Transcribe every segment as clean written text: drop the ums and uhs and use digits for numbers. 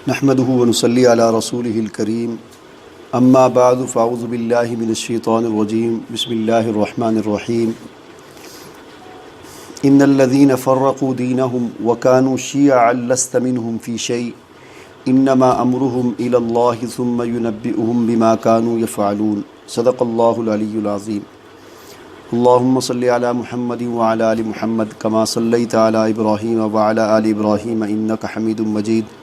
نحمده ونصلي على رسوله الكريم اما بعد فاعوذ بالله من الشيطان الرجيم بسم الله الرحمن الرحيم ان الذين فرقوا دينهم وكانوا شيعا لست منهم في شيء انما امرهم الى الله ثم ينبئهم بما كانوا يفعلون صدق الله العلي العظيم اللهم صل على محمد وعلى ال محمد كما صليت على ابراهيم وعلى ال ابراهيم انك حميد مجيد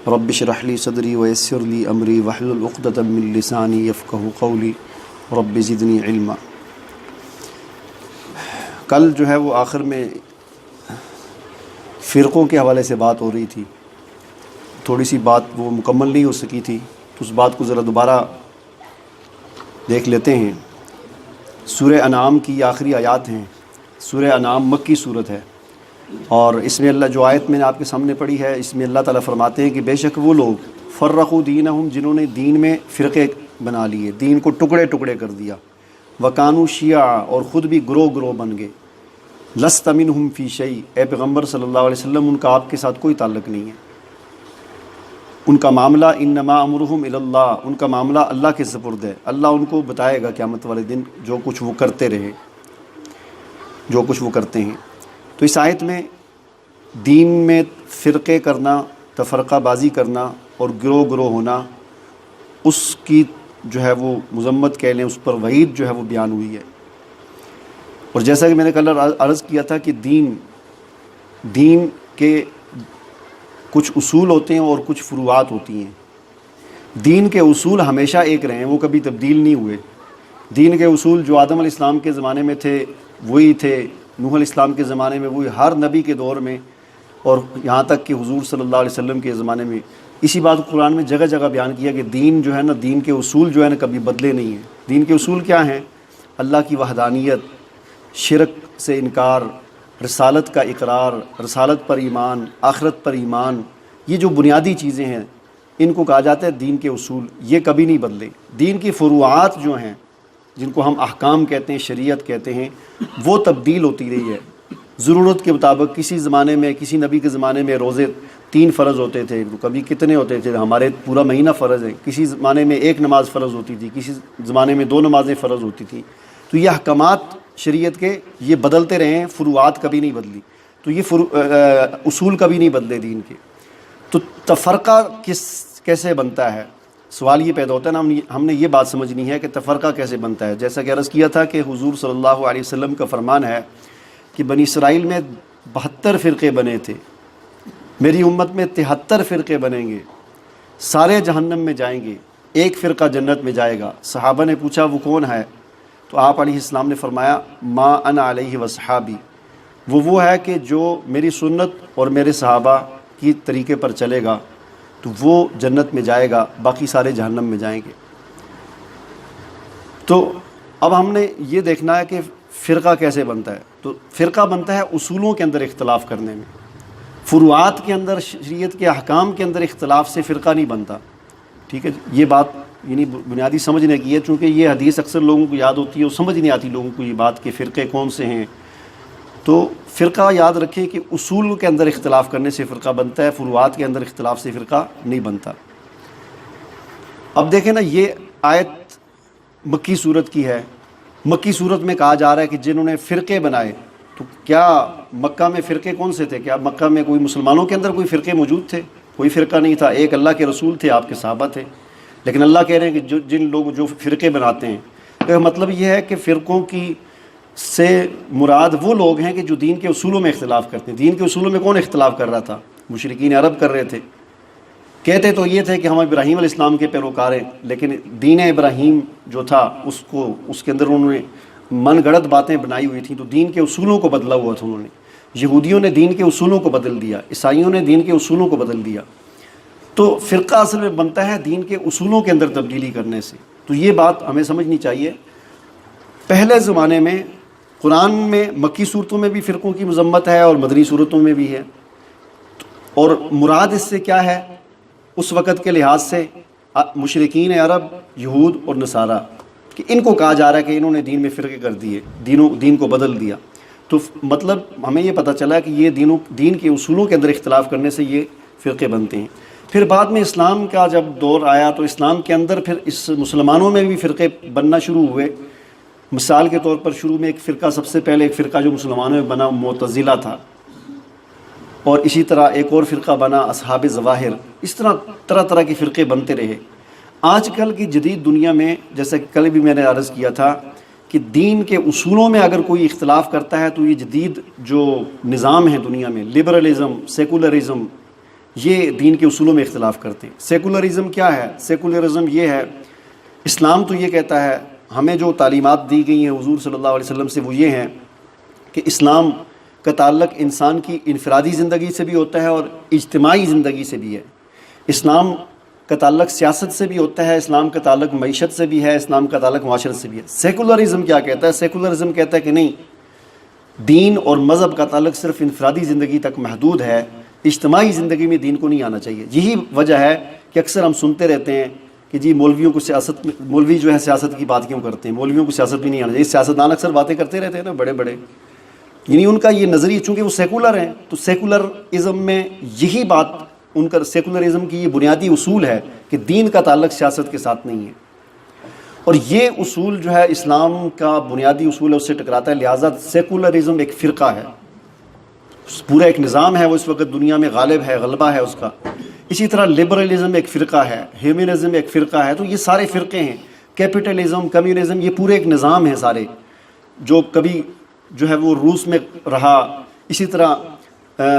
رب اشرح لي صدري ويسر لي امري واحلل عقدة من لساني يفقهوا قولي رب زدني علما۔ کل جو ہے وہ آخر میں فرقوں کے حوالے سے بات ہو رہی تھی، تھوڑی سی بات وہ مکمل نہیں ہو سکی تھی، تو اس بات کو ذرا دوبارہ دیکھ لیتے ہیں۔ سورہ انعام کی آخری آیات ہیں۔ سورہ انعام مکی صورت ہے، اور اس میں اللہ جو آیت میں نے آپ کے سامنے پڑھی ہے، اس میں اللہ تعالیٰ فرماتے ہیں کہ بے شک وہ لوگ فرقوا دینہم، جنہوں نے دین میں فرقے بنا لیے، دین کو ٹکڑے ٹکڑے کر دیا، وکانوا شیعا، اور خود بھی گروہ گروہ بن گئے، لست منہم فی شیء، اے پیغمبر صلی اللہ علیہ وسلم ان کا آپ کے ساتھ کوئی تعلق نہیں ہے، ان کا معاملہ انما امرہم الی اللہ، ان کا معاملہ اللہ کے سپرد ہے، اللہ ان کو بتائے گا قیامت والے دن جو کچھ وہ کرتے رہے، جو کچھ وہ کرتے ہیں۔ تو اس آیت میں دین میں فرقے کرنا، تفرقہ بازی کرنا اور گروہ گروہ ہونا، اس کی جو ہے وہ مذمت کہہ لیں، اس پر وعید جو ہے وہ بیان ہوئی ہے۔ اور جیسا کہ میں نے کل عرض کیا تھا کہ دین کے کچھ اصول ہوتے ہیں اور کچھ فروعات ہوتی ہیں۔ دین کے اصول ہمیشہ ایک رہے ہیں، وہ کبھی تبدیل نہیں ہوئے۔ دین کے اصول جو آدم علیہ السلام کے زمانے میں تھے وہی تھے، نوح علیہ السلام کے زمانے میں وہی، ہر نبی کے دور میں، اور یہاں تک کہ حضور صلی اللہ علیہ وسلم کے زمانے میں۔ اسی بات کو قرآن میں جگہ جگہ بیان کیا کہ دین جو ہے نا، دین کے اصول جو ہے نا کبھی بدلے نہیں ہیں۔ دین کے اصول کیا ہیں؟ اللہ کی وحدانیت، شرک سے انکار، رسالت کا اقرار، رسالت پر ایمان، آخرت پر ایمان، یہ جو بنیادی چیزیں ہیں ان کو کہا جاتا ہے دین کے اصول، یہ کبھی نہیں بدلے۔ دین کی فروعات جو ہیں، جن کو ہم احکام کہتے ہیں، شریعت کہتے ہیں، وہ تبدیل ہوتی رہی ہے ضرورت کے مطابق۔ کسی زمانے میں، کسی نبی کے زمانے میں روزے 3 فرض ہوتے تھے، کبھی کتنے ہوتے تھے، ہمارے پورا مہینہ فرض ہے۔ کسی زمانے میں 1 نماز فرض ہوتی تھی، کسی زمانے میں 2 نمازیں فرض ہوتی تھیں۔ تو یہ احکامات شریعت کے یہ بدلتے رہے ہیں، فروعات کبھی نہیں بدلی، تو یہ اصول کبھی نہیں بدلے دین کے۔ تو تفرقہ کیسے بنتا ہے؟ سوال یہ پیدا ہوتا ہے نا، ہم نے یہ بات سمجھنی ہے کہ تفرقہ کیسے بنتا ہے۔ جیسا کہ عرض کیا تھا کہ حضور صلی اللہ علیہ وسلم کا فرمان ہے کہ بنی اسرائیل میں 72 فرقے بنے تھے، میری امت میں 73 فرقے بنیں گے، سارے جہنم میں جائیں گے، ایک فرقہ جنت میں جائے گا۔ صحابہ نے پوچھا وہ کون ہے؟ تو آپ علیہ السلام نے فرمایا ما انا علیہ وصحابی، وہ ہے کہ جو میری سنت اور میرے صحابہ کی طریقے پر چلے گا تو وہ جنت میں جائے گا، باقی سارے جہنم میں جائیں گے۔ تو اب ہم نے یہ دیکھنا ہے کہ فرقہ کیسے بنتا ہے۔ تو فرقہ بنتا ہے اصولوں کے اندر اختلاف کرنے میں، فروعات کے اندر، شریعت کے احکام کے اندر اختلاف سے فرقہ نہیں بنتا۔ ٹھیک ہے، یہ بات یعنی بنیادی سمجھنے کی ہے، چونکہ یہ حدیث اکثر لوگوں کو یاد ہوتی ہے اور سمجھ نہیں آتی لوگوں کو یہ بات کہ فرقے کون سے ہیں۔ تو فرقہ یاد رکھیں کہ اصول کے اندر اختلاف کرنے سے فرقہ بنتا ہے، فروعات کے اندر اختلاف سے فرقہ نہیں بنتا۔ اب دیکھیں نا، یہ آیت مکی صورت کی ہے۔ مکی صورت میں کہا جا رہا ہے کہ جنہوں نے فرقے بنائے، تو کیا مکہ میں فرقے کون سے تھے؟ کیا مکہ میں کوئی مسلمانوں کے اندر کوئی فرقے موجود تھے؟ کوئی فرقہ نہیں تھا، ایک اللہ کے رسول تھے، آپ کے صحابہ تھے۔ لیکن اللہ کہہ رہے ہیں کہ جن لوگ جو فرقے بناتے ہیں، تو مطلب یہ ہے کہ فرقوں کی سے مراد وہ لوگ ہیں کہ جو دین کے اصولوں میں اختلاف کرتے ہیں۔ دین کے اصولوں میں کون اختلاف کر رہا تھا؟ مشرکین عرب کر رہے تھے۔ کہتے تو یہ تھے کہ ہم ابراہیم علیہ السلام کے پیروکار ہیں، لیکن دین ابراہیم جو تھا اس کے اندر انہوں نے من گڑت باتیں بنائی ہوئی تھیں، تو دین کے اصولوں کو بدلا ہوا تھا انہوں نے۔ یہودیوں نے دین کے اصولوں کو بدل دیا، عیسائیوں نے دین کے اصولوں کو بدل دیا۔ تو فرقہ اصل میں بنتا ہے دین کے اصولوں کے اندر تبدیلی کرنے سے۔ تو یہ بات ہمیں سمجھنی چاہیے۔ پہلے زمانے میں قرآن میں مکی صورتوں میں بھی فرقوں کی مذمت ہے اور مدنی صورتوں میں بھی ہے، اور مراد اس سے کیا ہے؟ اس وقت کے لحاظ سے مشرکین عرب، یہود اور نصارہ، کہ ان کو کہا جا رہا ہے کہ انہوں نے دین میں فرقے کر دیے، دین کو بدل دیا۔ تو مطلب ہمیں یہ پتہ چلا کہ یہ دین کے اصولوں کے اندر اختلاف کرنے سے یہ فرقے بنتے ہیں۔ پھر بعد میں اسلام کا جب دور آیا تو اسلام کے اندر پھر اس مسلمانوں میں بھی فرقے بننا شروع ہوئے. مثال کے طور پر شروع میں ایک فرقہ، سب سے پہلے ایک فرقہ جو مسلمانوں میں بنا معتزلہ تھا، اور اسی طرح ایک اور فرقہ بنا اصحاب ظواہر. اس طرح طرح طرح کے فرقے بنتے رہے. آج کل کی جدید دنیا میں، جیسا کہ کل بھی میں نے عرض کیا تھا کہ دین کے اصولوں میں اگر کوئی اختلاف کرتا ہے تو یہ جدید جو نظام ہے دنیا میں، لبرلزم، سیکولرزم، یہ دین کے اصولوں میں اختلاف کرتے ہیں. سیکولرزم کیا ہے؟ سیکولرزم یہ ہے، اسلام تو یہ کہتا ہے، ہمیں جو تعلیمات دی گئی ہیں حضور صلی اللہ علیہ وسلم سے وہ یہ ہیں کہ اسلام کا تعلق انسان کی انفرادی زندگی سے بھی ہوتا ہے اور اجتماعی زندگی سے بھی ہے. اسلام کا تعلق سیاست سے بھی ہوتا ہے، اسلام کا تعلق معیشت سے بھی ہے، اسلام کا تعلق معاشرت سے بھی ہے. سیکولرزم کیا کہتا ہے؟ سیکولرزم کہتا ہے کہ نہیں، دین اور مذہب کا تعلق صرف انفرادی زندگی تک محدود ہے، اجتماعی زندگی میں دین کو نہیں آنا چاہیے. یہی وجہ ہے کہ اکثر ہم سنتے رہتے ہیں کہ جی مولویوں کو سیاست، مولوی جو ہے سیاست کی بات کیوں کرتے ہیں، مولویوں کو سیاست بھی نہیں آنا چاہیے. سیاستدان اکثر باتیں کرتے رہتے ہیں نا بڑے بڑے، یعنی ان کا یہ نظریہ، چونکہ وہ سیکولر ہیں تو سیکولرزم میں یہی بات، ان کا سیکولرزم کی یہ بنیادی اصول ہے کہ دین کا تعلق سیاست کے ساتھ نہیں ہے. اور یہ اصول جو ہے اسلام کا بنیادی اصول ہے، اس سے ٹکراتا ہے. لہٰذا سیکولرزم ایک فرقہ ہے، پورا ایک نظام ہے، وہ اس وقت دنیا میں غالب ہے، غلبہ ہے اس کا. اسی طرح لبرلزم ایک فرقہ ہے، ہیومنزم ایک فرقہ ہے. تو یہ سارے فرقے ہیں. کیپٹلزم، کمیونزم، یہ پورے ایک نظام ہے سارے، جو کبھی جو ہے وہ روس میں رہا. اسی طرح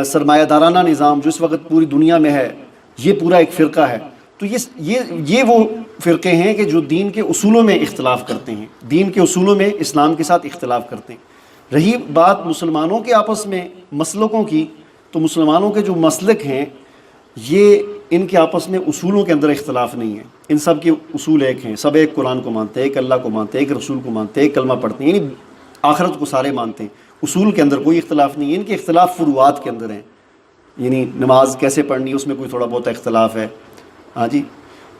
سرمایہ دارانہ نظام جو اس وقت پوری دنیا میں ہے، یہ پورا ایک فرقہ ہے. تو یہ وہ فرقے ہیں کہ جو دین کے اصولوں میں اختلاف کرتے ہیں، دین کے اصولوں میں اسلام کے ساتھ اختلاف کرتے ہیں. رہی بات مسلمانوں کے آپس میں مسلکوں کی، تو مسلمانوں کے جو مسلک ہیں یہ ان کے آپس میں اصولوں کے اندر اختلاف نہیں ہے. ان سب کے اصول ایک ہیں، سب ایک قرآن کو مانتے ہیں، ایک اللہ کو مانتے ہیں، ایک رسول کو مانتے ہیں، ایک کلمہ پڑھتے ہیں، یعنی آخرت کو سارے مانتے ہیں. اصول کے اندر کوئی اختلاف نہیں ہے. ان کے اختلاف فروعات کے اندر ہیں، یعنی نماز کیسے پڑھنی ہے اس میں کوئی تھوڑا بہت اختلاف ہے. ہاں جی،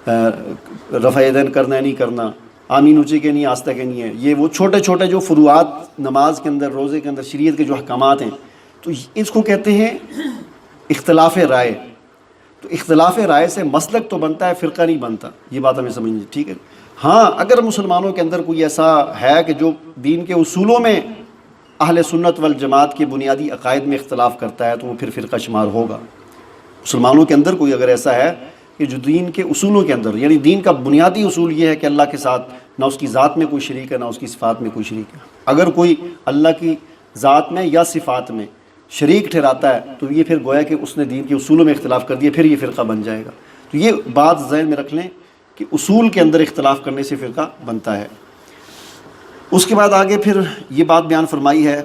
رفع یدین کرنا ہے نہیں کرنا، آمین اونچی کے نہیں آستہ کے نہیں ہے، یہ وہ چھوٹے چھوٹے جو فروعات نماز کے اندر، روزے کے اندر، شریعت کے جو احکامات ہیں، تو اس کو کہتے ہیں اختلاف رائے. تو اختلاف رائے سے مسلک تو بنتا ہے، فرقہ نہیں بنتا. یہ بات ہمیں سمجھنی ٹھیک ہے. ہاں اگر مسلمانوں کے اندر کوئی ایسا ہے کہ جو دین کے اصولوں میں اہل سنت والجماعت کے بنیادی عقائد میں اختلاف کرتا ہے تو وہ پھر فرقہ شمار ہوگا. مسلمانوں کے اندر کوئی اگر ایسا ہے کہ جو دین کے اصولوں کے اندر، یعنی دین کا بنیادی اصول یہ ہے کہ اللہ کے ساتھ نہ اس کی ذات میں کوئی شریک ہے نہ اس کی صفات میں کوئی شریک ہے. اگر کوئی اللہ کی ذات میں یا صفات میں شریک ٹھہراتا ہے تو یہ پھر گویا کہ اس نے دین کے اصولوں میں اختلاف کر دیا، پھر یہ فرقہ بن جائے گا. تو یہ بات ذہن میں رکھ لیں کہ اصول کے اندر اختلاف کرنے سے فرقہ بنتا ہے. اس کے بعد آگے پھر یہ بات بیان فرمائی ہے